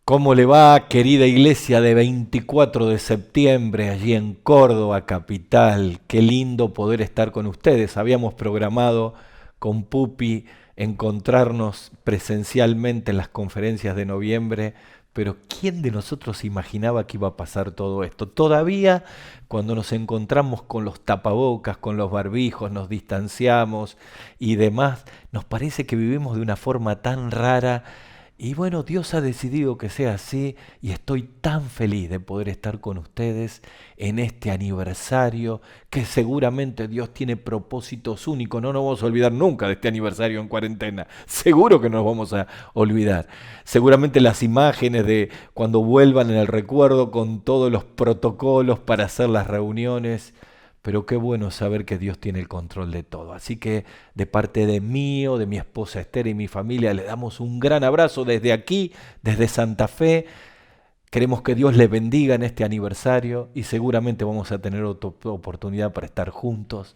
¿Cómo le va, querida iglesia de 24 de septiembre, allí en Córdoba, capital? Qué lindo poder estar con ustedes. Habíamos programado con Pupi encontrarnos presencialmente en las conferencias de noviembre, pero ¿quién de nosotros imaginaba que iba a pasar todo esto? Todavía cuando nos encontramos con los tapabocas, con los barbijos, nos distanciamos y demás, nos parece que vivimos de una forma tan rara y bueno, Dios ha decidido que sea así y estoy tan feliz de poder estar con ustedes en este aniversario que seguramente Dios tiene propósitos únicos. No nos vamos a olvidar nunca de este aniversario en cuarentena. Seguro que no nos vamos a olvidar. Seguramente las imágenes de cuando vuelvan en el recuerdo con todos los protocolos para hacer las reuniones. Pero qué bueno saber que Dios tiene el control de todo. Así que de parte de mí, de mi esposa Esther y mi familia, le damos un gran abrazo desde aquí, desde Santa Fe. Queremos que Dios le bendiga en este aniversario y seguramente vamos a tener otra oportunidad para estar juntos.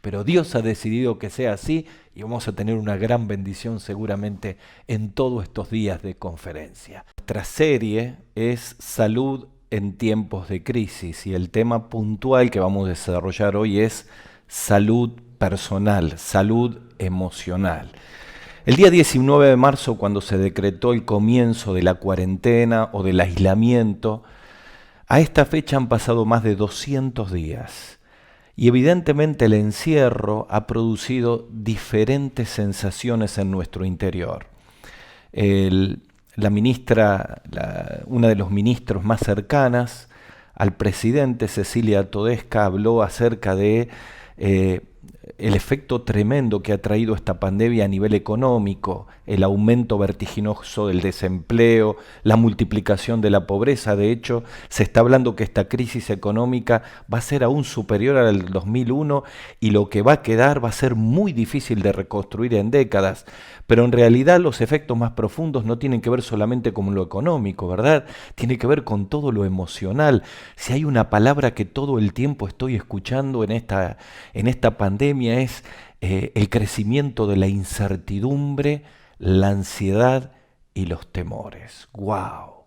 Pero Dios ha decidido que sea así y vamos a tener una gran bendición seguramente en todos estos días de conferencia. Nuestra serie es Salud en tiempos de crisis y el tema puntual que vamos a desarrollar hoy es salud personal, salud emocional. El día 19 de marzo, cuando se decretó el comienzo de la cuarentena o del aislamiento, a esta fecha han pasado más de 200 días. Y evidentemente el encierro ha producido diferentes sensaciones en nuestro interior. La ministra, una de los ministros más cercanas al presidente, Cecilia Todesca, habló acerca de el efecto tremendo que ha traído esta pandemia a nivel económico, el aumento vertiginoso del desempleo, la multiplicación de la pobreza. De hecho, se está hablando que esta crisis económica va a ser aún superior al 2001 y lo que va a quedar va a ser muy difícil de reconstruir en décadas. Pero en realidad los efectos más profundos no tienen que ver solamente con lo económico, ¿verdad? Tiene que ver con todo lo emocional. Si hay una palabra que todo el tiempo estoy escuchando en esta pandemia es el crecimiento de la incertidumbre, la ansiedad y los temores. ¡Wow!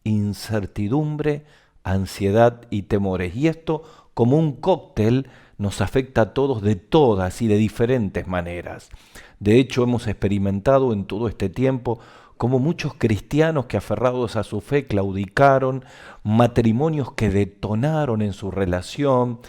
Incertidumbre, ansiedad y temores. Y esto, como un cóctel, nos afecta a todos de todas y de diferentes maneras. De hecho, hemos experimentado en todo este tiempo como muchos cristianos que aferrados a su fe claudicaron, matrimonios que detonaron en su relación,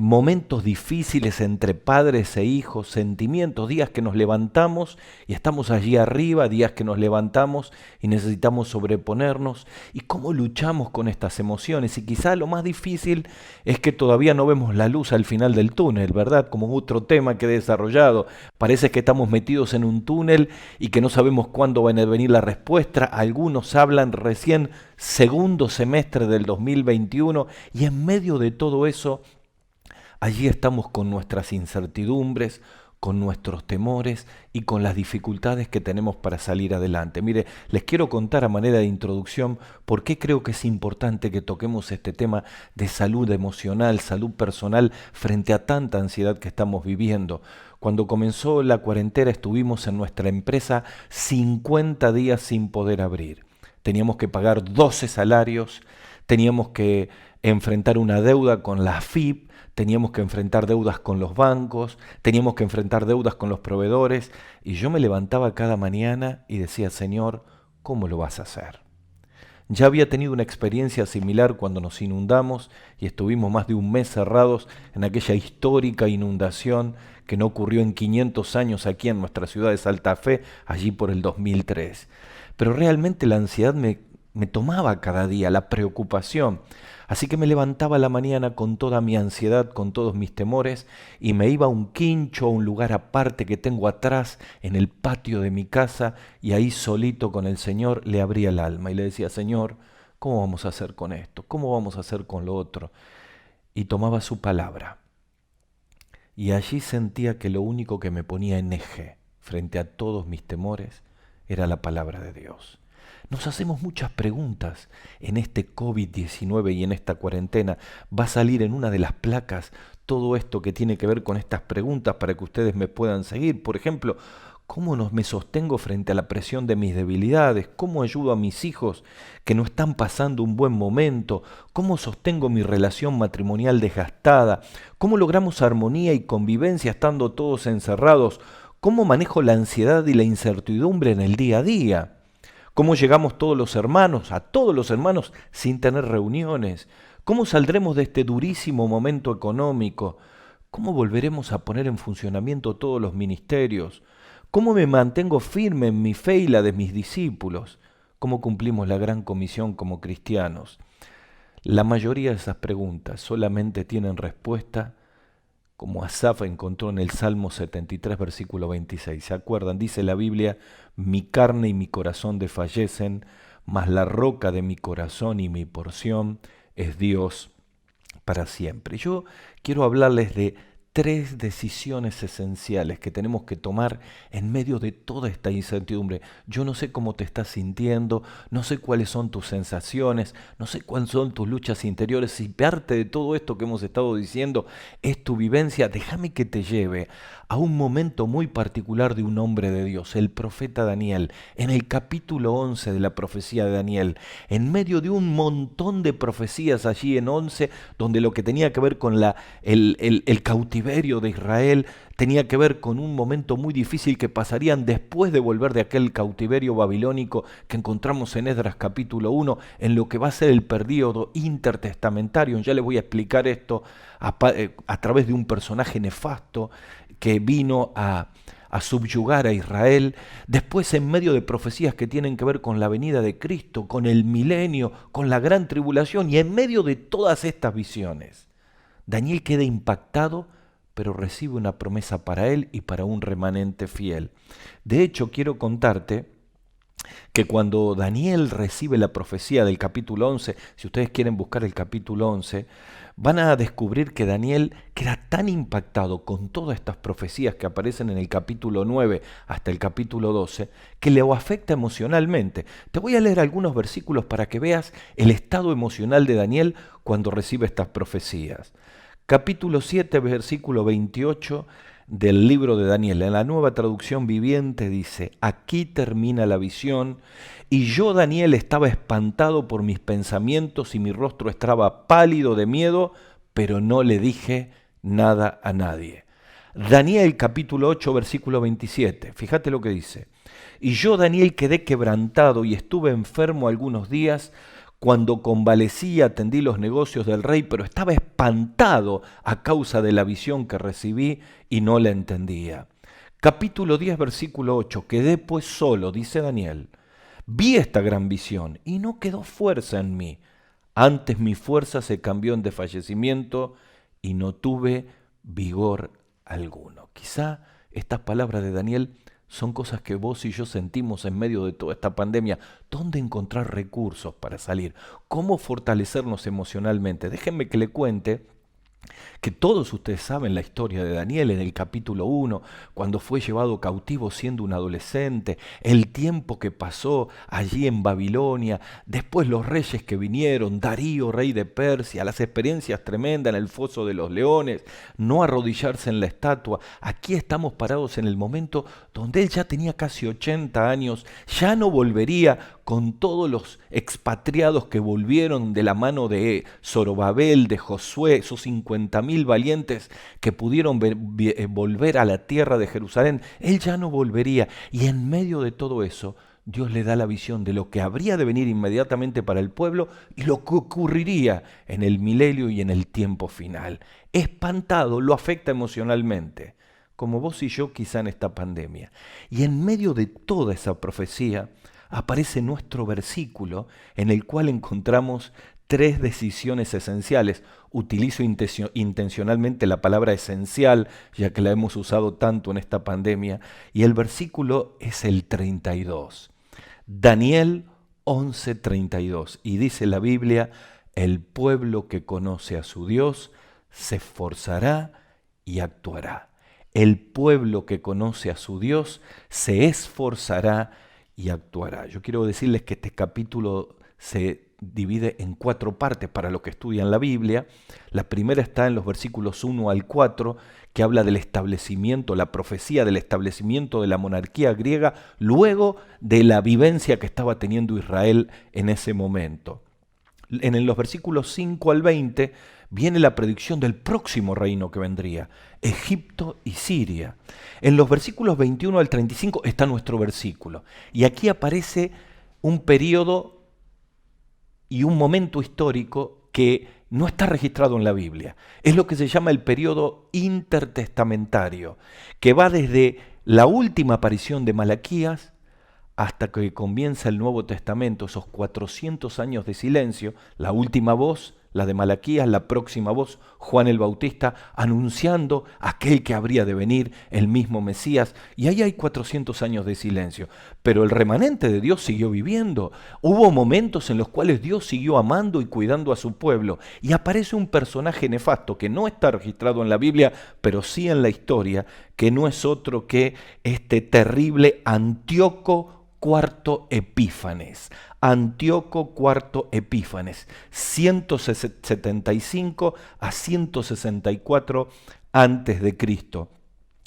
momentos difíciles entre padres e hijos, sentimientos, días que nos levantamos y estamos allí arriba, días que nos levantamos y necesitamos sobreponernos, y cómo luchamos con estas emociones. Y quizá lo más difícil es que todavía no vemos la luz al final del túnel, ¿verdad? Como otro tema que he desarrollado, parece que estamos metidos en un túnel y que no sabemos cuándo va a venir la respuesta. Algunos hablan recién segundo semestre del 2021 y en medio de todo eso allí estamos con nuestras incertidumbres, con nuestros temores y con las dificultades que tenemos para salir adelante. Mire, les quiero contar a manera de introducción por qué creo que es importante que toquemos este tema de salud emocional, salud personal frente a tanta ansiedad que estamos viviendo. Cuando comenzó la cuarentena estuvimos en nuestra empresa 50 días sin poder abrir. Teníamos que pagar 12 salarios, teníamos que enfrentar una deuda con la AFIP, teníamos que enfrentar deudas con los bancos, teníamos que enfrentar deudas con los proveedores, y yo me levantaba cada mañana y decía, Señor, ¿cómo lo vas a hacer? Ya había tenido una experiencia similar cuando nos inundamos y estuvimos más de un mes cerrados en aquella histórica inundación que no ocurrió en 500 años aquí en nuestra ciudad de Santa Fe, allí por el 2003. Pero realmente la ansiedad me tomaba cada día, la preocupación. Así que me levantaba a la mañana con toda mi ansiedad, con todos mis temores, y me iba a un quincho, a un lugar aparte que tengo atrás en el patio de mi casa, y ahí solito con el Señor le abría el alma y le decía, Señor, ¿cómo vamos a hacer con esto? ¿Cómo vamos a hacer con lo otro? Y tomaba su palabra. Y allí sentía que lo único que me ponía en eje frente a todos mis temores era la palabra de Dios. Nos hacemos muchas preguntas en este COVID-19 y en esta cuarentena. Va a salir en una de las placas todo esto que tiene que ver con estas preguntas para que ustedes me puedan seguir. Por ejemplo, ¿Cómo me sostengo frente a la presión de mis debilidades? ¿Cómo ayudo a mis hijos que no están pasando un buen momento? ¿Cómo sostengo mi relación matrimonial desgastada? ¿Cómo logramos armonía y convivencia estando todos encerrados? ¿Cómo manejo la ansiedad y la incertidumbre en el día a día? ¿Cómo llegamos todos los hermanos, a todos los hermanos, sin tener reuniones? ¿Cómo saldremos de este durísimo momento económico? ¿Cómo volveremos a poner en funcionamiento todos los ministerios? ¿Cómo me mantengo firme en mi fe y la de mis discípulos? ¿Cómo cumplimos la gran comisión como cristianos? La mayoría de esas preguntas solamente tienen respuesta como Asaf encontró en el Salmo 73, versículo 26. ¿Se acuerdan? Dice la Biblia, mi carne y mi corazón desfallecen, mas la roca de mi corazón y mi porción es Dios para siempre. Yo quiero hablarles de tres decisiones esenciales que tenemos que tomar en medio de toda esta incertidumbre. Yo no sé cómo te estás sintiendo, no sé cuáles son tus sensaciones, no sé cuáles son tus luchas interiores. Si parte de todo esto que hemos estado diciendo es tu vivencia, déjame que te lleve a un momento muy particular de un hombre de Dios, el profeta Daniel, en el capítulo 11 de la profecía de Daniel, en medio de un montón de profecías allí en 11, donde lo que tenía que ver con el cautiverio de Israel tenía que ver con un momento muy difícil que pasarían después de volver de aquel cautiverio babilónico que encontramos en Esdras capítulo 1, en lo que va a ser el período intertestamentario. Ya les voy a explicar esto a través de un personaje nefasto que vino a subyugar a Israel, después en medio de profecías que tienen que ver con la venida de Cristo, con el milenio, con la gran tribulación, y en medio de todas estas visiones, Daniel queda impactado, pero recibe una promesa para él y para un remanente fiel. De hecho, quiero contarte que cuando Daniel recibe la profecía del capítulo 11, si ustedes quieren buscar el capítulo 11, van a descubrir que Daniel queda tan impactado con todas estas profecías que aparecen en el capítulo 9 hasta el capítulo 12, que le afecta emocionalmente. Te voy a leer algunos versículos para que veas el estado emocional de Daniel cuando recibe estas profecías. Capítulo 7, versículo 28 del libro de Daniel. En la Nueva Traducción Viviente dice, aquí termina la visión, y yo, Daniel, estaba espantado por mis pensamientos y mi rostro estaba pálido de miedo, pero no le dije nada a nadie. Daniel capítulo 8, versículo 27. Fíjate lo que dice. Y yo, Daniel, quedé quebrantado y estuve enfermo algunos días. Cuando convalecí atendí los negocios del rey, pero estaba espantado a causa de la visión que recibí y no la entendía. Capítulo 10, versículo 8. Quedé pues solo, dice Daniel. Vi esta gran visión y no quedó fuerza en mí. Antes mi fuerza se cambió en desfallecimiento y no tuve vigor alguno. Quizá estas palabras de Daniel son cosas que vos y yo sentimos en medio de toda esta pandemia. ¿Dónde encontrar recursos para salir? ¿Cómo fortalecernos emocionalmente? Déjenme que le cuente que todos ustedes saben la historia de Daniel en el capítulo 1, cuando fue llevado cautivo siendo un adolescente, el tiempo que pasó allí en Babilonia, después los reyes que vinieron, Darío, rey de Persia, las experiencias tremendas en el foso de los leones, no arrodillarse en la estatua. Aquí estamos parados en el momento donde él ya tenía casi 80 años, ya no volvería con todos los expatriados que volvieron de la mano de Zorobabel, de Josué, esos 50.000 valientes que pudieron volver a la tierra de Jerusalén. Él ya no volvería. Y en medio de todo eso, Dios le da la visión de lo que habría de venir inmediatamente para el pueblo y lo que ocurriría en el milenio y en el tiempo final. Espantado, lo afecta emocionalmente, como vos y yo quizá en esta pandemia. Y en medio de toda esa profecía, aparece nuestro versículo en el cual encontramos tres decisiones esenciales. Utilizo intencionalmente la palabra esencial, ya que la hemos usado tanto en esta pandemia, y el versículo es el 32. Daniel 11:32, y dice la Biblia, el pueblo que conoce a su Dios se esforzará y actuará. El pueblo que conoce a su Dios se esforzará y actuará. Yo quiero decirles que este capítulo se divide en 4 partes para los que estudian la Biblia. La primera está en los versículos 1 al 4, que habla del establecimiento, la profecía del establecimiento de la monarquía griega, luego de la vivencia que estaba teniendo Israel en ese momento. En los versículos 5 al 20 viene la predicción del próximo reino que vendría, Egipto y Siria. En los versículos 21 al 35 está nuestro versículo. Y aquí aparece un periodo y un momento histórico que no está registrado en la Biblia. Es lo que se llama el periodo intertestamentario, que va desde la última aparición de Malaquías hasta que comienza el Nuevo Testamento, esos 400 años de silencio, la última voz, la de Malaquías, la próxima voz, Juan el Bautista, anunciando aquel que habría de venir, el mismo Mesías, y ahí hay 400 años de silencio. Pero el remanente de Dios siguió viviendo. Hubo momentos en los cuales Dios siguió amando y cuidando a su pueblo, y aparece un personaje nefasto que no está registrado en la Biblia, pero sí en la historia, que no es otro que este terrible Antíoco IV Epífanes. Antíoco IV Epífanes, 175 a 164 antes de Cristo.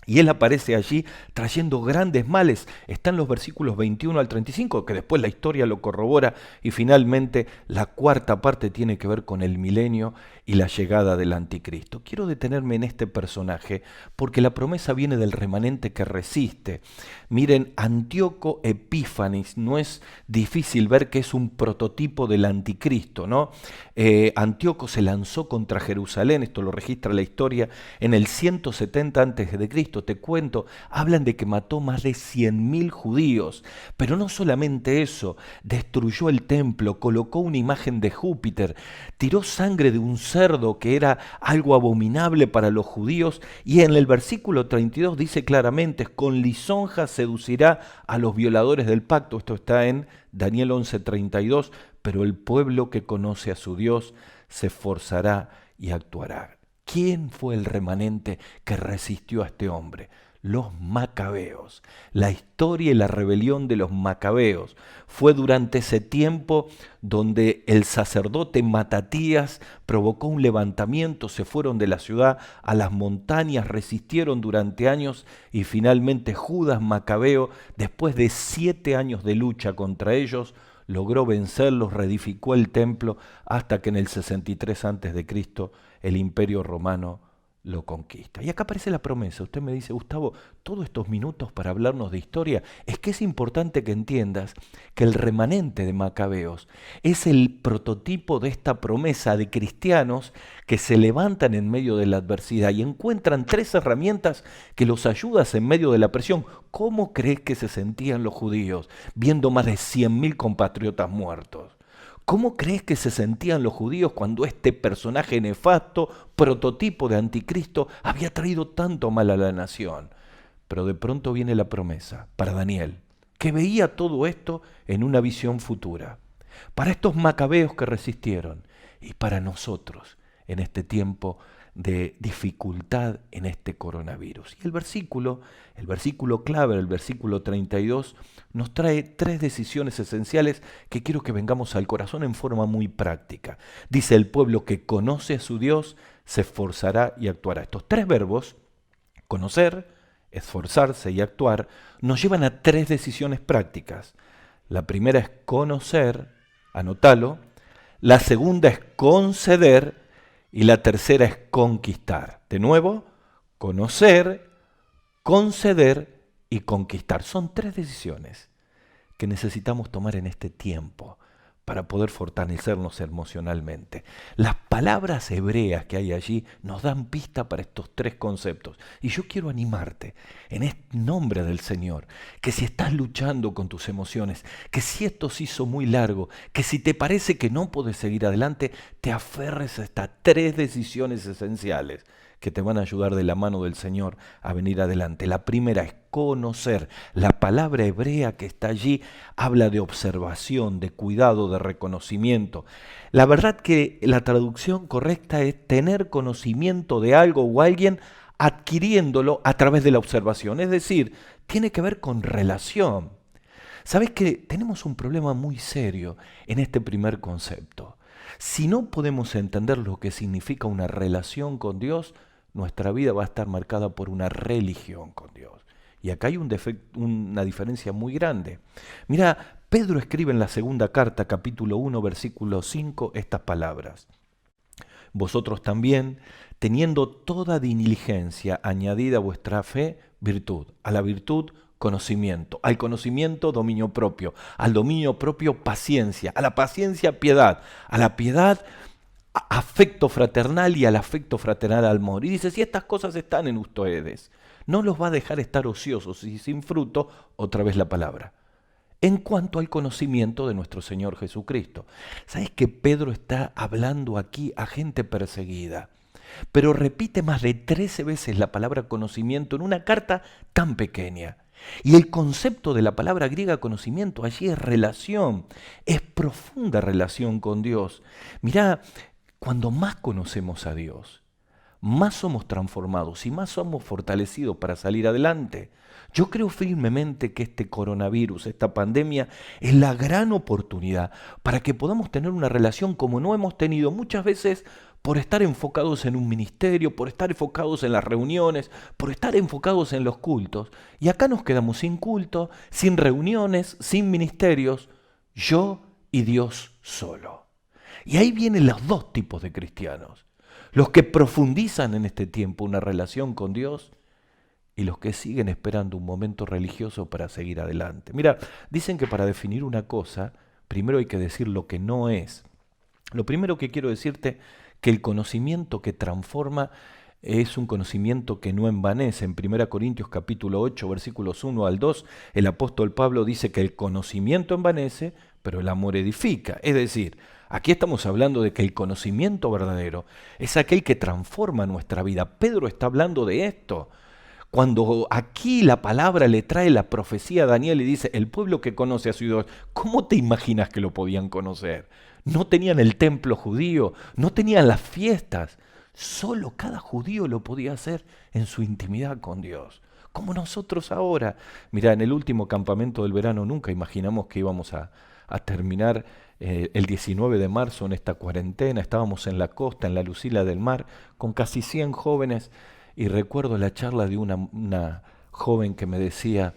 Y él aparece allí trayendo grandes males. Están los versículos 21 al 35, que después la historia lo corrobora. Y finalmente la cuarta parte tiene que ver con el milenio y la llegada del anticristo. Quiero detenerme en este personaje porque la promesa viene del remanente que resiste. Miren, Antíoco Epífanes, no es difícil ver que es un prototipo del anticristo, ¿no? Antíoco se lanzó contra Jerusalén, esto lo registra la historia, en el 170 antes de Cristo. Te cuento, hablan de que mató más de 100.000 judíos, pero no solamente eso, destruyó el templo, colocó una imagen de Júpiter, tiró sangre de un cerdo que era algo abominable para los judíos, y en el versículo 32 dice claramente, con lisonja seducirá a los violadores del pacto. Esto está en Daniel 11:32, pero el pueblo que conoce a su Dios se esforzará y actuará. ¿Quién fue el remanente que resistió a este hombre? Los macabeos. La historia y la rebelión de los macabeos fue durante ese tiempo donde el sacerdote Matatías provocó un levantamiento, se fueron de la ciudad a las montañas, resistieron durante años y finalmente Judas Macabeo, después de 7 años de lucha contra ellos, logró vencerlos, reedificó el templo hasta que en el 63 a.C. el Imperio Romano lo conquista. Y acá aparece la promesa. Usted me dice, Gustavo, todos estos minutos para hablarnos de historia, es que es importante que entiendas que el remanente de Macabeos es el prototipo de esta promesa de cristianos que se levantan en medio de la adversidad y encuentran 3 herramientas que los ayudan en medio de la presión. ¿Cómo crees que se sentían los judíos viendo más de 100.000 compatriotas muertos? ¿Cómo crees que se sentían los judíos cuando este personaje nefasto, prototipo de anticristo, había traído tanto mal a la nación? Pero de pronto viene la promesa para Daniel, que veía todo esto en una visión futura. Para estos macabeos que resistieron y para nosotros en este tiempo de dificultad en este coronavirus. Y el versículo clave, el versículo 32, nos trae 3 decisiones esenciales que quiero que vengamos al corazón en forma muy práctica. Dice, el pueblo que conoce a su Dios se esforzará y actuará. Estos 3 verbos, conocer, esforzarse y actuar, nos llevan a 3 decisiones prácticas. La primera es conocer, anótalo. La segunda es conceder. Y la tercera es conquistar. De nuevo, conocer, conceder y conquistar. Son 3 decisiones que necesitamos tomar en este tiempo para poder fortalecernos emocionalmente. Las palabras hebreas que hay allí nos dan pista para estos 3 conceptos. Y yo quiero animarte en el nombre del Señor, que si estás luchando con tus emociones, que si esto se hizo muy largo, que si te parece que no puedes seguir adelante, te aferres a estas 3 decisiones esenciales que te van a ayudar de la mano del Señor a venir adelante. La primera es conocer. La palabra hebrea que está allí habla de observación, de cuidado, de reconocimiento. La verdad que la traducción correcta es tener conocimiento de algo o alguien adquiriéndolo a través de la observación. Es decir, tiene que ver con relación. ¿Sabes que tenemos un problema muy serio en este primer concepto? Si no podemos entender lo que significa una relación con Dios, nuestra vida va a estar marcada por una religión con Dios. Y acá hay una diferencia muy grande. Mira, Pedro escribe en la segunda carta, capítulo 1, versículo 5, estas palabras. Vosotros también, teniendo toda diligencia, añadida a vuestra fe, virtud. A la virtud, conocimiento. Al conocimiento, dominio propio. Al dominio propio, paciencia. A la paciencia, piedad. A la piedad, afecto fraternal, y al afecto fraternal, amor. Y dice, si estas cosas están en ustedes, no los va a dejar estar ociosos y sin fruto, otra vez la palabra. En cuanto al conocimiento de nuestro Señor Jesucristo. ¿Sabes que Pedro está hablando aquí a gente perseguida? Pero repite más de 13 veces la palabra conocimiento en una carta tan pequeña. Y el concepto de la palabra griega conocimiento allí es relación, es profunda relación con Dios. Mirá, cuando más conocemos a Dios, más somos transformados y más somos fortalecidos para salir adelante. Yo creo firmemente que este coronavirus, esta pandemia, es la gran oportunidad para que podamos tener una relación como no hemos tenido muchas veces por estar enfocados en un ministerio, por estar enfocados en las reuniones, por estar enfocados en los cultos. Y acá nos quedamos sin culto, sin reuniones, sin ministerios, yo y Dios solo. Y ahí vienen los dos tipos de cristianos. Los que profundizan en este tiempo una relación con Dios y los que siguen esperando un momento religioso para seguir adelante. Mira, dicen que para definir una cosa, primero hay que decir lo que no es. Lo primero que quiero decirte, que el conocimiento que transforma es un conocimiento que no envanece. En 1 Corintios capítulo 8, versículos 1 al 2, el apóstol Pablo dice que el conocimiento envanece, pero el amor edifica. Es decir, aquí estamos hablando de que el conocimiento verdadero es aquel que transforma nuestra vida. Pedro está hablando de esto. Cuando aquí la palabra le trae la profecía a Daniel y dice, el pueblo que conoce a su Dios, ¿cómo te imaginas que lo podían conocer? No tenían el templo judío, no tenían las fiestas. Solo cada judío lo podía hacer en su intimidad con Dios. Como nosotros ahora. Mirá, en el último campamento del verano nunca imaginamos que íbamos a terminar el 19 de marzo en esta cuarentena. Estábamos en la costa, en la Lucila del Mar, con casi 100 jóvenes. Y recuerdo la charla de una joven que me decía,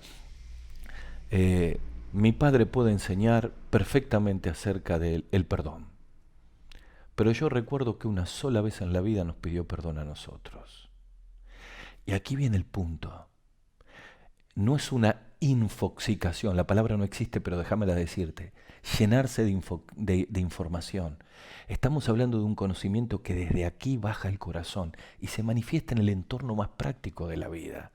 mi padre puede enseñar perfectamente acerca del perdón, pero yo recuerdo que una sola vez en la vida nos pidió perdón a nosotros. Y aquí viene el punto. No es una infoxicación, la palabra no existe, pero déjamela decirte, llenarse de información. Estamos hablando de un conocimiento que desde aquí baja el corazón y se manifiesta en el entorno más práctico de la vida,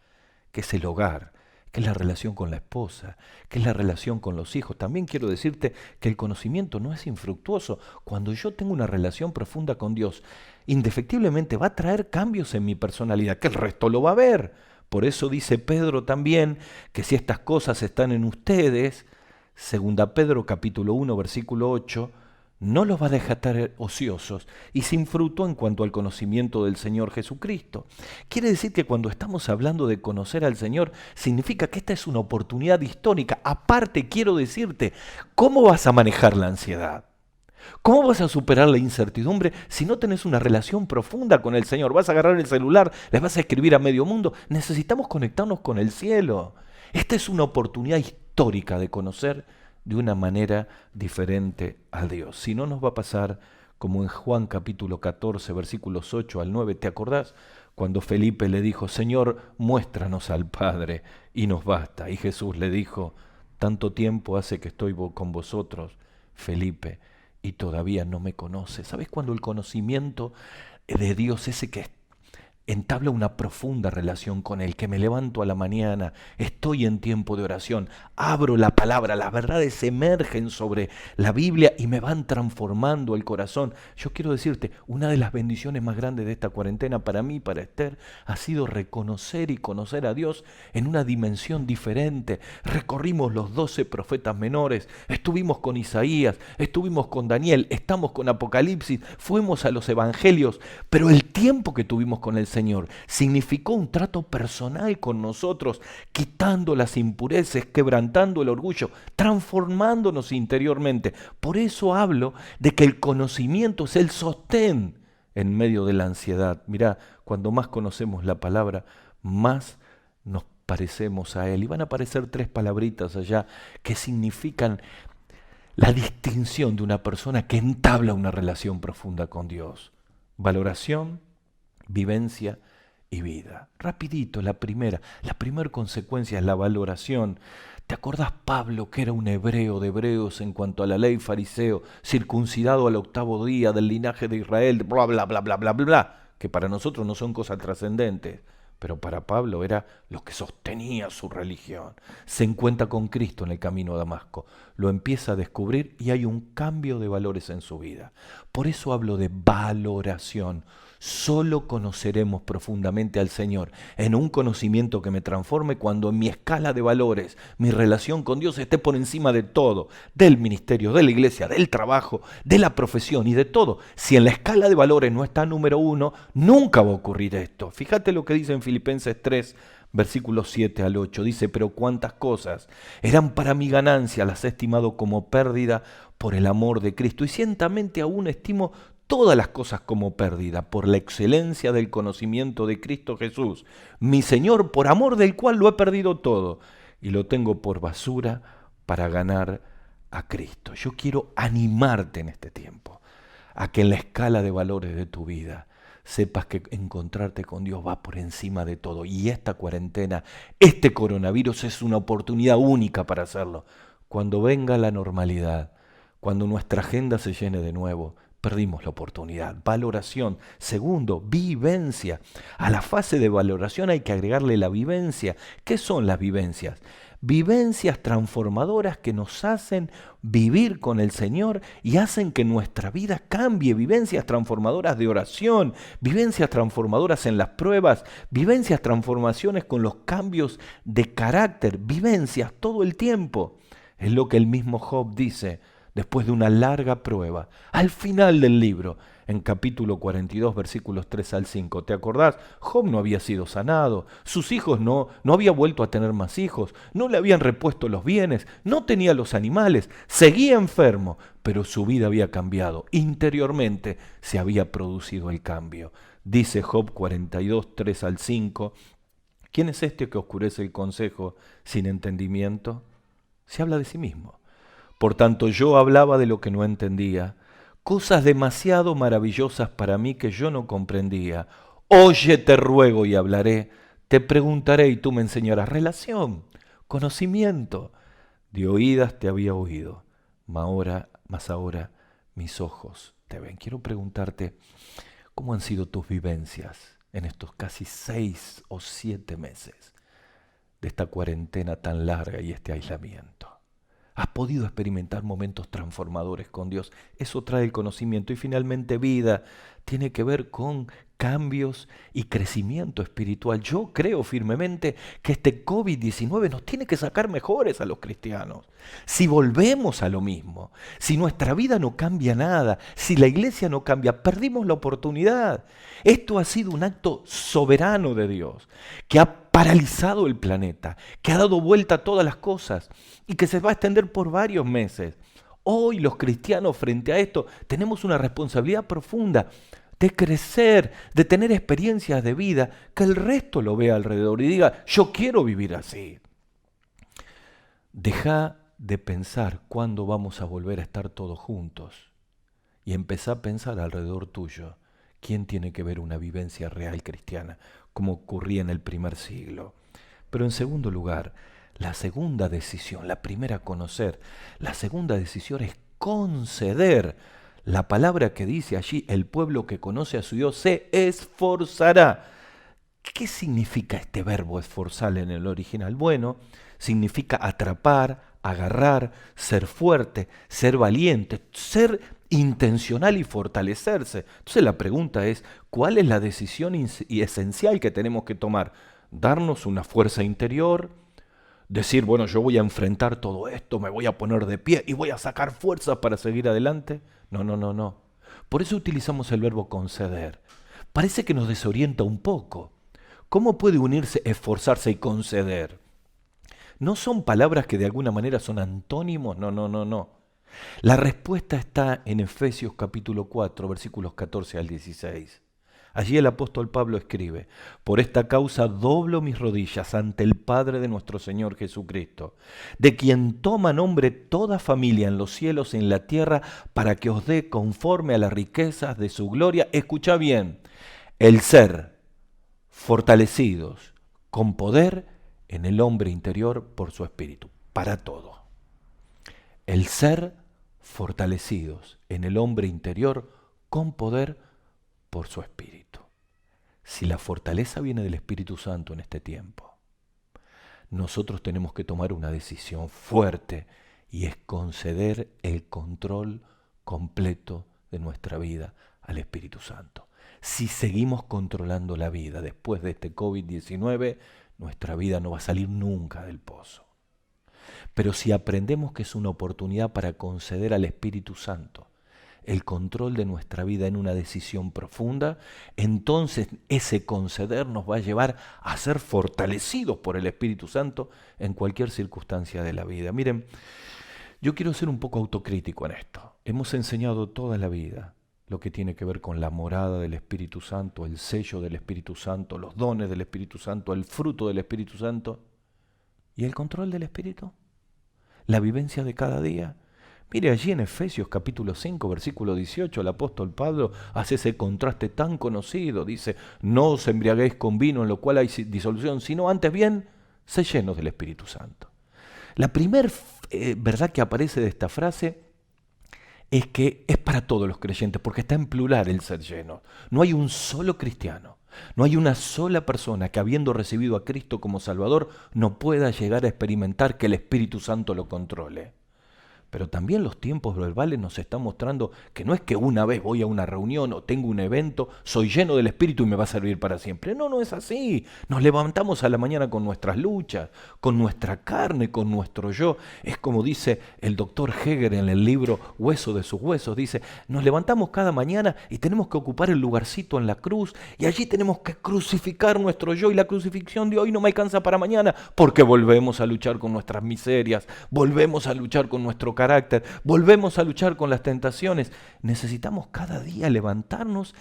que es el hogar, que es la relación con la esposa, que es la relación con los hijos. También quiero decirte que el conocimiento no es infructuoso. Cuando yo tengo una relación profunda con Dios, indefectiblemente va a traer cambios en mi personalidad, que el resto lo va a ver. Por eso dice Pedro también que si estas cosas están en ustedes, segunda Pedro capítulo 1 versículo 8, no los va a dejar estar ociosos y sin fruto en cuanto al conocimiento del Señor Jesucristo. Quiere decir que cuando estamos hablando de conocer al Señor, significa que esta es una oportunidad histórica. Aparte, quiero decirte, ¿cómo vas a manejar la ansiedad? ¿Cómo vas a superar la incertidumbre si no tenés una relación profunda con el Señor? Vas a agarrar el celular, les vas a escribir a medio mundo. Necesitamos conectarnos con el cielo. Esta es una oportunidad histórica de conocer de una manera diferente a Dios. Si no, nos va a pasar como en Juan capítulo 14, versículos 8 al 9. ¿Te acordás? Cuando Felipe le dijo, Señor, muéstranos al Padre y nos basta. Y Jesús le dijo, tanto tiempo hace que estoy con vosotros, Felipe, y todavía no me conoces. ¿Sabes cuando el conocimiento de Dios, ese que entabla una profunda relación con Él, que me levanto a la mañana, estoy en tiempo de oración, abro la palabra, las verdades emergen sobre la Biblia y me van transformando el corazón? Yo quiero decirte, una de las bendiciones más grandes de esta cuarentena para mí, para Esther, ha sido reconocer y conocer a Dios en una dimensión diferente. Recorrimos los 12 profetas menores, estuvimos con Isaías, estuvimos con Daniel, estamos con Apocalipsis, fuimos a los evangelios, pero el tiempo que tuvimos con el Señor Señor significó un trato personal con nosotros, quitando las impurezas, quebrantando el orgullo, transformándonos interiormente. Por eso hablo de que el conocimiento es el sostén en medio de la ansiedad. Mirá, cuando más conocemos la palabra, más nos parecemos a Él. Y van a aparecer 3 palabritas allá que significan la distinción de una persona que entabla una relación profunda con Dios. Valoración, vivencia y vida. Rapidito, la primera consecuencia es la valoración. ¿Te acordás Pablo, que era un hebreo de hebreos en cuanto a la ley, fariseo, circuncidado al 8º día, del linaje de Israel, bla, bla, bla, bla, bla, bla, bla, que para nosotros no son cosas trascendentes, pero para Pablo era lo que sostenía su religión? Se encuentra con Cristo en el camino a Damasco, lo empieza a descubrir y hay un cambio de valores en su vida. Por eso hablo de valoración. Solo conoceremos profundamente al Señor en un conocimiento que me transforme cuando en mi escala de valores, mi relación con Dios esté por encima de todo, del ministerio, de la iglesia, del trabajo, de la profesión y de todo. Si en la escala de valores no está número 1, nunca va a ocurrir esto. Fíjate lo que dice en Filipenses 3, versículos 7 al 8. Dice: pero cuántas cosas eran para mi ganancia, las he estimado como pérdida por el amor de Cristo. Y ciertamente aún estimo todas las cosas como pérdida por la excelencia del conocimiento de Cristo Jesús, mi Señor, por amor del cual lo he perdido todo y lo tengo por basura para ganar a Cristo. Yo quiero animarte en este tiempo a que en la escala de valores de tu vida sepas que encontrarte con Dios va por encima de todo. Y esta cuarentena, este coronavirus es una oportunidad única para hacerlo. Cuando venga la normalidad, cuando nuestra agenda se llene de nuevo, perdimos la oportunidad. Valoración. Segundo, vivencia. A la fase de valoración hay que agregarle la vivencia. ¿Qué son las vivencias? Vivencias transformadoras que nos hacen vivir con el Señor y hacen que nuestra vida cambie. Vivencias transformadoras de oración, vivencias transformadoras en las pruebas, vivencias transformaciones con los cambios de carácter, vivencias todo el tiempo. Es lo que el mismo Job dice después de una larga prueba. Al final del libro, en capítulo 42, versículos 3 al 5, ¿te acordás? Job no había sido sanado, sus hijos no había vuelto a tener más hijos, no le habían repuesto los bienes, no tenía los animales, seguía enfermo, pero su vida había cambiado. Interiormente se había producido el cambio. Dice Job 42, 3 al 5, ¿quién es este que oscurece el consejo sin entendimiento? Se habla de sí mismo. Por tanto, yo hablaba de lo que no entendía, cosas demasiado maravillosas para mí que yo no comprendía. Oye, te ruego y hablaré, te preguntaré y tú me enseñarás. Relación, conocimiento. De oídas te había oído, mas ahora mis ojos te ven. Quiero preguntarte, ¿cómo han sido tus vivencias en estos casi 6 o 7 meses de esta cuarentena tan larga y este aislamiento? ¿Has podido experimentar momentos transformadores con Dios? Eso trae el conocimiento. Y finalmente, vida tiene que ver con cambios y crecimiento espiritual. Yo creo firmemente que este COVID-19 nos tiene que sacar mejores a los cristianos. Si volvemos a lo mismo, si nuestra vida no cambia nada, si la iglesia no cambia, perdimos la oportunidad. Esto ha sido un acto soberano de Dios, que ha paralizado el planeta, que ha dado vuelta a todas las cosas y que se va a extender por varios meses. Hoy los cristianos frente a esto tenemos una responsabilidad profunda de crecer, de tener experiencias de vida, que el resto lo vea alrededor y diga, yo quiero vivir así. Deja de pensar cuándo vamos a volver a estar todos juntos y empezá a pensar alrededor tuyo, ¿quién tiene que ver una vivencia real cristiana, como ocurría en el primer siglo? Pero en segundo lugar, la segunda decisión, la primera conocer, la segunda decisión es conceder. La palabra que dice allí, el pueblo que conoce a su Dios se esforzará. ¿Qué significa este verbo esforzar en el original? Bueno, significa atrapar, agarrar, ser fuerte, ser valiente, ser intencional y fortalecerse. Entonces la pregunta es, ¿cuál es la decisión y esencial que tenemos que tomar? ¿Darnos una fuerza interior? Decir, bueno, yo voy a enfrentar todo esto, me voy a poner de pie y voy a sacar fuerzas para seguir adelante. No. Por eso utilizamos el verbo conceder, parece que nos desorienta un poco. ¿Cómo puede unirse, esforzarse y conceder? ¿No son palabras que de alguna manera son antónimos? No, no, no, no. La respuesta está en Efesios capítulo 4, versículos 14 al 16. Allí el apóstol Pablo escribe: por esta causa doblo mis rodillas ante el Padre de nuestro Señor Jesucristo, de quien toma nombre toda familia en los cielos y en la tierra, para que os dé conforme a las riquezas de su gloria. Escucha bien, el ser fortalecidos con poder en el hombre interior por su espíritu, para todo. El ser fortalecidos en el hombre interior con poder por su espíritu. Si la fortaleza viene del Espíritu Santo en este tiempo, nosotros tenemos que tomar una decisión fuerte y es conceder el control completo de nuestra vida al Espíritu Santo. Si seguimos controlando la vida después de este COVID-19, nuestra vida no va a salir nunca del pozo. Pero si aprendemos que es una oportunidad para conceder al Espíritu Santo el control de nuestra vida en una decisión profunda, entonces ese conceder nos va a llevar a ser fortalecidos por el Espíritu Santo en cualquier circunstancia de la vida. Miren, yo quiero ser un poco autocrítico en esto. Hemos enseñado toda la vida lo que tiene que ver con la morada del Espíritu Santo, el sello del Espíritu Santo, los dones del Espíritu Santo, el fruto del Espíritu Santo. ¿Y el control del Espíritu? ¿La vivencia de cada día? Mire, allí en Efesios capítulo 5, versículo 18, el apóstol Pablo hace ese contraste tan conocido. Dice: no os embriaguéis con vino en lo cual hay disolución, sino antes bien, sed llenos del Espíritu Santo. La primera verdad que aparece de esta frase es que es para todos los creyentes, porque está en plural el ser lleno. No hay un solo cristiano, no hay una sola persona que, habiendo recibido a Cristo como Salvador, no pueda llegar a experimentar que el Espíritu Santo lo controle. Pero también los tiempos verbales nos están mostrando que no es que una vez voy a una reunión o tengo un evento, soy lleno del Espíritu y me va a servir para siempre. No, no es así. Nos levantamos a la mañana con nuestras luchas, con nuestra carne, con nuestro yo. Es como dice el doctor Hegel en el libro Hueso de sus huesos. Dice, nos levantamos cada mañana y tenemos que ocupar el lugarcito en la cruz y allí tenemos que crucificar nuestro yo, y la crucifixión de hoy no me alcanza para mañana porque volvemos a luchar con nuestras miserias, volvemos a luchar con nuestro carácter, volvemos a luchar con las tentaciones. Necesitamos cada día levantarnos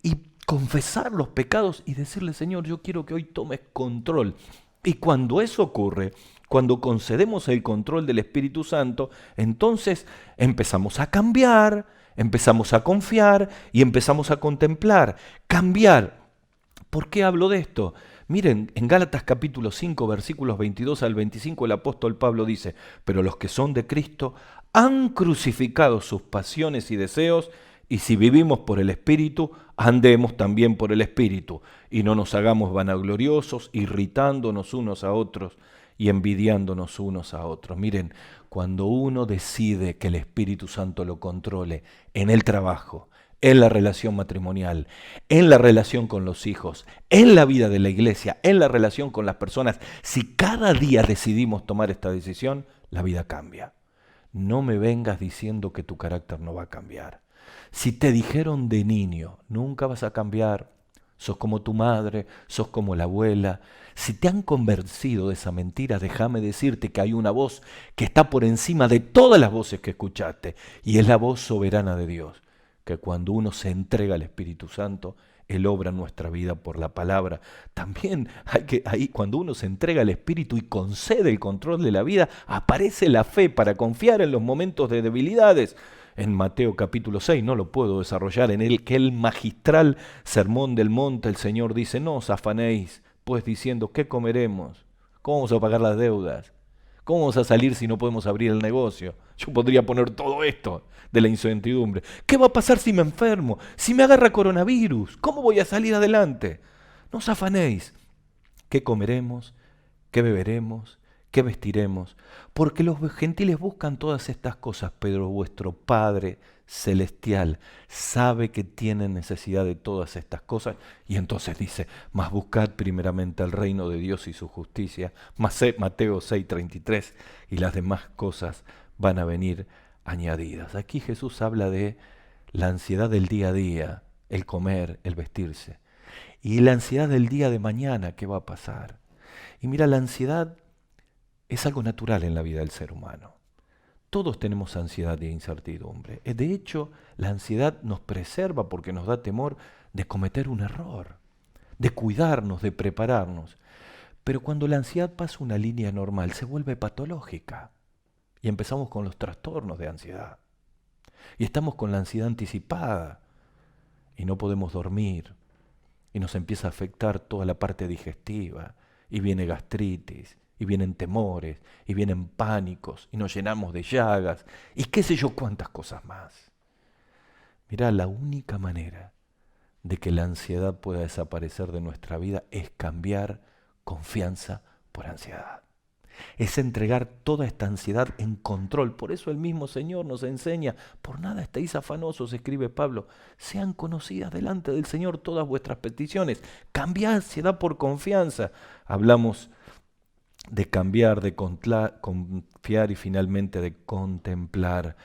y confesar los pecados y decirle: Señor, yo quiero que hoy tomes control. Y cuando eso ocurre, cuando concedemos el control del Espíritu Santo, entonces empezamos a cambiar, empezamos a confiar y empezamos a contemplar. Cambiar. ¿Por qué hablo de esto? Miren, en Gálatas capítulo 5, versículos 22 al 25, el apóstol Pablo dice: pero los que son de Cristo han crucificado sus pasiones y deseos, y si vivimos por el Espíritu, andemos también por el Espíritu, y no nos hagamos vanagloriosos, irritándonos unos a otros y envidiándonos unos a otros. Miren, cuando uno decide que el Espíritu Santo lo controle en el trabajo, en la relación matrimonial, en la relación con los hijos, en la vida de la iglesia, en la relación con las personas, si cada día decidimos tomar esta decisión, la vida cambia. No me vengas diciendo que tu carácter no va a cambiar. Si te dijeron de niño, nunca vas a cambiar, sos como tu madre, sos como la abuela. Si te han convencido de esa mentira, déjame decirte que hay una voz que está por encima de todas las voces que escuchaste, y es la voz soberana de Dios, que cuando uno se entrega al Espíritu Santo, Él obra en nuestra vida por la palabra. También cuando uno se entrega al Espíritu y concede el control de la vida, aparece la fe para confiar en los momentos de debilidades. En Mateo capítulo 6, no lo puedo desarrollar, en el magistral sermón del monte, el Señor dice: no os afanéis, pues diciendo, ¿qué comeremos? ¿Cómo vamos a pagar las deudas? ¿Cómo vamos a salir si no podemos abrir el negocio? Yo podría poner todo esto de la incertidumbre. ¿Qué va a pasar si me enfermo? Si me agarra coronavirus, ¿cómo voy a salir adelante? No os afanéis. ¿Qué comeremos? ¿Qué beberemos? ¿Qué vestiremos? Porque los gentiles buscan todas estas cosas, pero vuestro Padre celestial sabe que tienen necesidad de todas estas cosas, y entonces dice: mas buscad primeramente el reino de Dios y su justicia, Mateo 6:33, y las demás cosas van a venir añadidas. Aquí Jesús habla de la ansiedad del día a día, el comer, el vestirse. Y la ansiedad del día de mañana, ¿qué va a pasar? Y mira, la ansiedad es algo natural en la vida del ser humano. Todos tenemos ansiedad e incertidumbre. De hecho, la ansiedad nos preserva porque nos da temor de cometer un error, de cuidarnos, de prepararnos. Pero cuando la ansiedad pasa una línea normal, se vuelve patológica. Y empezamos con los trastornos de ansiedad. Y estamos con la ansiedad anticipada. Y no podemos dormir. Y nos empieza a afectar toda la parte digestiva. Y viene gastritis. Y vienen temores. Y vienen pánicos. Y nos llenamos de llagas. Y qué sé yo cuántas cosas más. Mirá, la única manera de que la ansiedad pueda desaparecer de nuestra vida es cambiar confianza por ansiedad. Es entregar toda esta ansiedad en control. Por eso el mismo Señor nos enseña, por nada estéis afanosos, escribe Pablo, sean conocidas delante del Señor todas vuestras peticiones. Cambiad ansiedad por confianza. Hablamos de cambiar, de confiar y finalmente de contemplar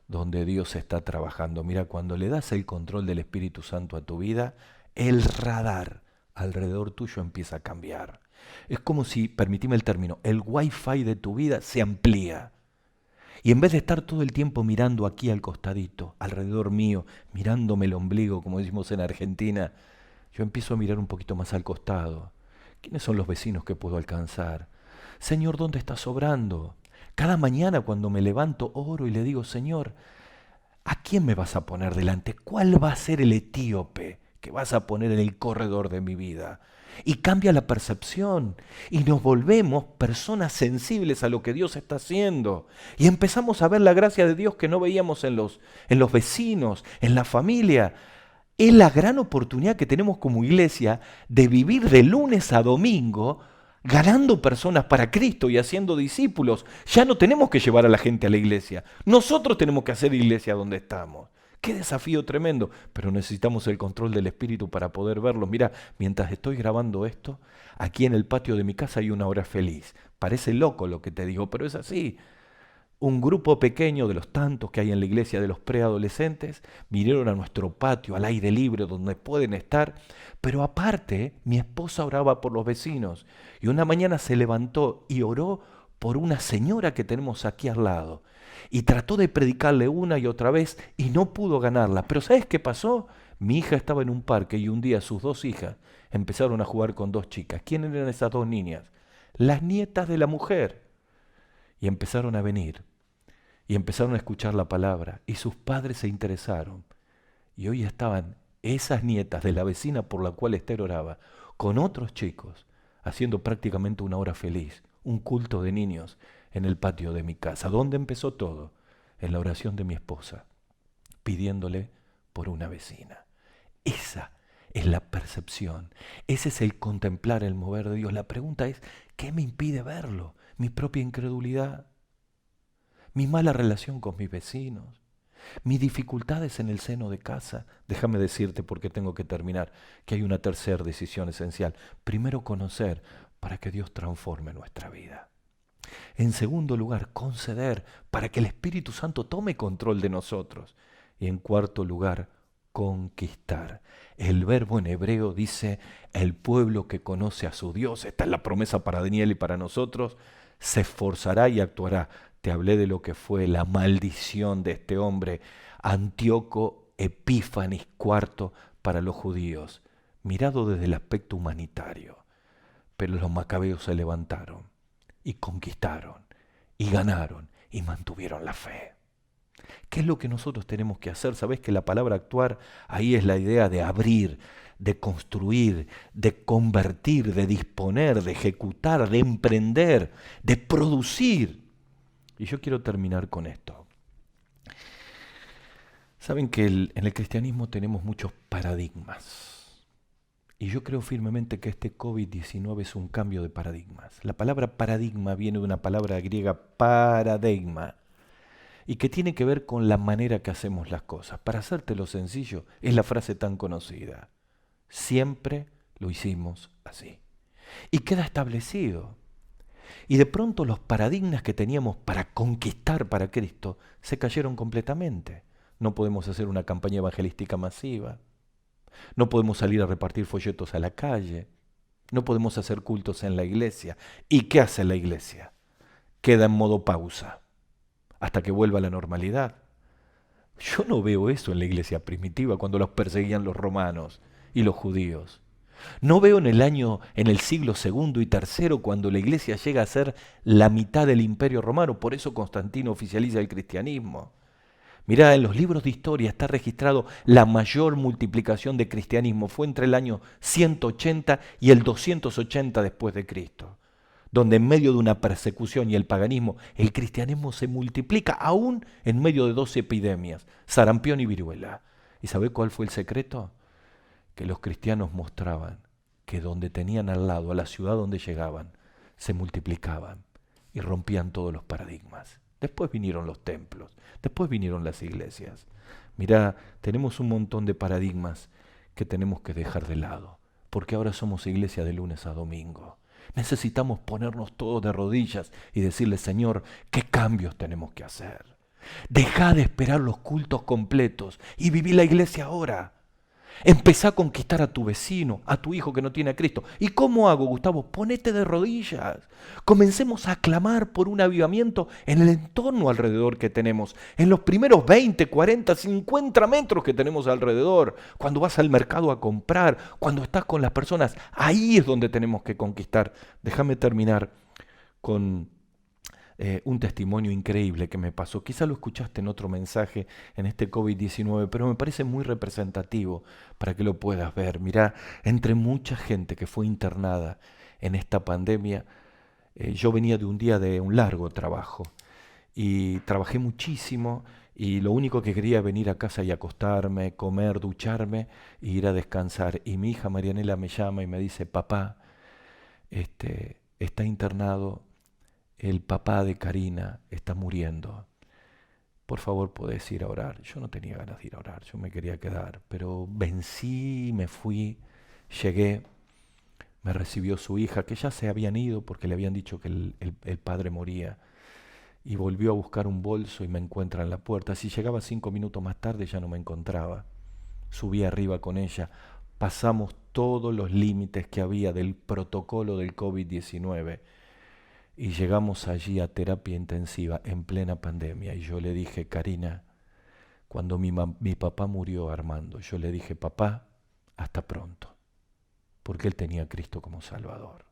donde Dios está trabajando. Mira, cuando le das el control del Espíritu Santo a tu vida, el radar alrededor tuyo empieza a cambiar. Es como si, permitime el término, el wifi de tu vida se amplía. Y en vez de estar todo el tiempo mirando aquí al costadito, alrededor mío, mirándome el ombligo, como decimos en Argentina, yo empiezo a mirar un poquito más al costado. ¿Quiénes son los vecinos que puedo alcanzar? Señor, ¿dónde estás sobrando? Cada mañana cuando me levanto oro y le digo, Señor, ¿a quién me vas a poner delante? ¿Cuál va a ser el etíope que vas a poner en el corredor de mi vida? Y cambia la percepción y nos volvemos personas sensibles a lo que Dios está haciendo. Y empezamos a ver la gracia de Dios que no veíamos en los vecinos, en la familia. Es la gran oportunidad que tenemos como iglesia de vivir de lunes a domingo ganando personas para Cristo y haciendo discípulos. Ya no tenemos que llevar a la gente a la iglesia. Nosotros tenemos que hacer iglesia donde estamos. Qué desafío tremendo, pero necesitamos el control del Espíritu para poder verlo. Mira, mientras estoy grabando esto, aquí en el patio de mi casa hay una hora feliz. Parece loco lo que te digo, pero es así. Un grupo pequeño de los tantos que hay en la iglesia de los preadolescentes vinieron a nuestro patio, al aire libre, donde pueden estar. Pero aparte, mi esposa oraba por los vecinos y una mañana se levantó y oró por una señora que tenemos aquí al lado. Y trató de predicarle una y otra vez y no pudo ganarla. Pero ¿sabes qué pasó? Mi hija estaba en un parque y un día sus dos hijas empezaron a jugar con dos chicas. ¿Quiénes eran esas dos niñas? Las nietas de la mujer. Y empezaron a venir. Y empezaron a escuchar la palabra. Y sus padres se interesaron. Y hoy estaban esas nietas de la vecina por la cual Esther oraba, con otros chicos, haciendo prácticamente una hora feliz, un culto de niños en el patio de mi casa. ¿Dónde empezó todo? En la oración de mi esposa, pidiéndole por una vecina. Esa es la percepción, ese es el contemplar el mover de Dios. La pregunta es, ¿qué me impide verlo? ¿Mi propia incredulidad? ¿Mi mala relación con mis vecinos? ¿Mis dificultades en el seno de casa? Déjame decirte, porque tengo que terminar, que hay una tercera decisión esencial. Primero, conocer para que Dios transforme nuestra vida. En segundo lugar, conceder para que el Espíritu Santo tome control de nosotros. Y en cuarto lugar, conquistar. El verbo en hebreo dice, el pueblo que conoce a su Dios, esta es la promesa para Daniel y para nosotros, se esforzará y actuará. Te hablé de lo que fue la maldición de este hombre, Antíoco Epífanes IV para los judíos, mirado desde el aspecto humanitario. Pero los macabeos se levantaron y conquistaron, y ganaron, y mantuvieron la fe. ¿Qué es lo que nosotros tenemos que hacer? ¿Sabés que la palabra actuar ahí es la idea de abrir, de construir, de convertir, de disponer, de ejecutar, de emprender, de producir? Y yo quiero terminar con esto. Saben que en el cristianismo tenemos muchos paradigmas. Y yo creo firmemente que este COVID-19 es un cambio de paradigmas. La palabra paradigma viene de una palabra griega paradigma y que tiene que ver con la manera que hacemos las cosas. Para hacértelo sencillo, es la frase tan conocida. Siempre lo hicimos así. Y queda establecido. Y de pronto los paradigmas que teníamos para conquistar para Cristo se cayeron completamente. No podemos hacer una campaña evangelística masiva. No podemos salir a repartir folletos a la calle. No podemos hacer cultos en la iglesia. ¿Y qué hace la iglesia? Queda en modo pausa hasta que vuelva a la normalidad. Yo no veo eso en la iglesia primitiva cuando los perseguían los romanos y los judíos. No veo en el siglo segundo y tercero, cuando la iglesia llega a ser la mitad del imperio romano. Por eso Constantino oficializa el cristianismo. Mirá, en los libros de historia está registrado la mayor multiplicación de cristianismo. Fue entre el año 180 y el 280 después de Cristo, donde en medio de una persecución y el paganismo, el cristianismo se multiplica aún en medio de dos epidemias, sarampión y viruela. ¿Y sabe cuál fue el secreto? Que los cristianos mostraban que donde tenían al lado, a la ciudad donde llegaban, se multiplicaban y rompían todos los paradigmas. Después vinieron los templos, después vinieron las iglesias. Mirá, tenemos un montón de paradigmas que tenemos que dejar de lado, porque ahora somos iglesia de lunes a domingo. Necesitamos ponernos todos de rodillas y decirle, Señor, ¿qué cambios tenemos que hacer? Deja de esperar los cultos completos y viví la iglesia ahora. Empezá a conquistar a tu vecino, a tu hijo que no tiene a Cristo. ¿Y cómo hago, Gustavo? Ponete de rodillas. Comencemos a clamar por un avivamiento en el entorno alrededor que tenemos, en los primeros 20, 40, 50 metros que tenemos alrededor. Cuando vas al mercado a comprar, cuando estás con las personas, ahí es donde tenemos que conquistar. Déjame terminar con un testimonio increíble que me pasó. Quizá lo escuchaste en otro mensaje en este COVID-19, pero me parece muy representativo para que lo puedas ver. Mirá, entre mucha gente que fue internada en esta pandemia, yo venía de un día de un largo trabajo y trabajé muchísimo y lo único que quería era venir a casa y acostarme, comer, ducharme e ir a descansar. Y mi hija Marianela me llama y me dice, papá, está internado, el papá de Karina está muriendo. Por favor, podés ir a orar. Yo no tenía ganas de ir a orar, yo me quería quedar, pero vencí, me fui, llegué, me recibió su hija, que ya se habían ido porque le habían dicho que el padre moría, y volvió a buscar un bolso y me encuentra en la puerta. Si llegaba 5 minutos más tarde ya no me encontraba. Subí arriba con ella, pasamos todos los límites que había del protocolo del COVID-19 y llegamos allí a terapia intensiva en plena pandemia. Y yo le dije, Karina, cuando mi papá murió, Armando, yo le dije, papá, hasta pronto, porque él tenía a Cristo como Salvador.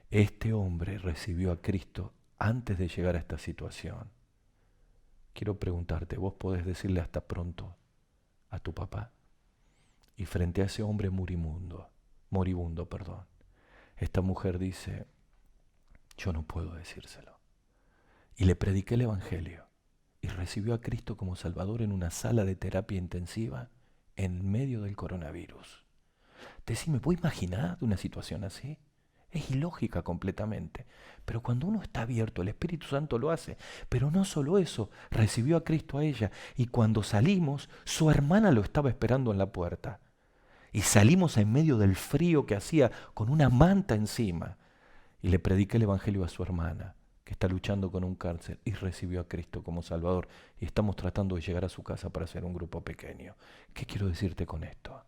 Este hombre recibió a Cristo antes de llegar a esta situación. Quiero preguntarte, ¿vos podés decirle hasta pronto a tu papá? Y frente a ese hombre moribundo, esta mujer dice, yo no puedo decírselo. Y le prediqué el Evangelio y recibió a Cristo como Salvador en una sala de terapia intensiva en medio del coronavirus. Decime, ¿vos imaginás una situación así? Es ilógica completamente, pero cuando uno está abierto, el Espíritu Santo lo hace. Pero no solo eso, recibió a Cristo a ella, y cuando salimos, su hermana lo estaba esperando en la puerta. Y salimos en medio del frío que hacía, con una manta encima, y le prediqué el Evangelio a su hermana, que está luchando con un cáncer, y recibió a Cristo como Salvador, y estamos tratando de llegar a su casa para hacer un grupo pequeño. ¿Qué quiero decirte con esto?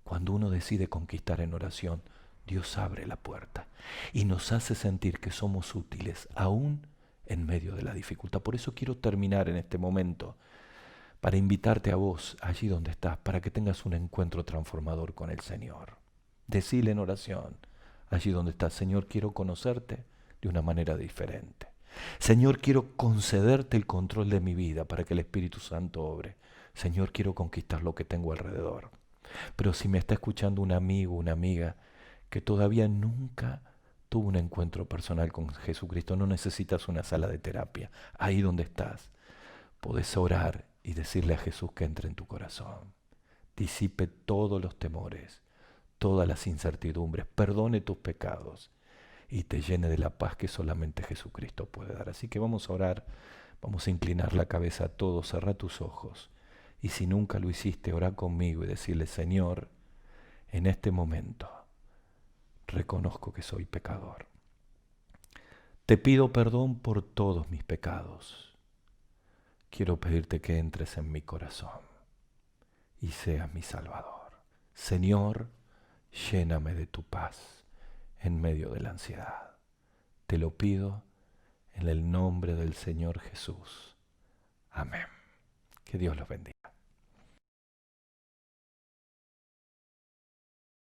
Cuando uno decide conquistar en oración, Dios abre la puerta y nos hace sentir que somos útiles aún en medio de la dificultad. Por eso quiero terminar en este momento para invitarte a vos allí donde estás, para que tengas un encuentro transformador con el Señor. Decile en oración, allí donde estás, Señor, quiero conocerte de una manera diferente. Señor, quiero concederte el control de mi vida para que el Espíritu Santo obre. Señor, quiero conquistar lo que tengo alrededor. Pero si me está escuchando un amigo, una amiga, que todavía nunca tuvo un encuentro personal con Jesucristo, no necesitas una sala de terapia. Ahí donde estás, podés orar y decirle a Jesús que entre en tu corazón, disipe todos los temores, todas las incertidumbres, perdone tus pecados y te llene de la paz que solamente Jesucristo puede dar. Así que vamos a orar, vamos a inclinar la cabeza a todos, cerrá tus ojos, y si nunca lo hiciste, orá conmigo y decirle, Señor, en este momento reconozco que soy pecador. Te pido perdón por todos mis pecados. Quiero pedirte que entres en mi corazón y seas mi Salvador. Señor, lléname de tu paz en medio de la ansiedad. Te lo pido en el nombre del Señor Jesús. Amén. Que Dios los bendiga.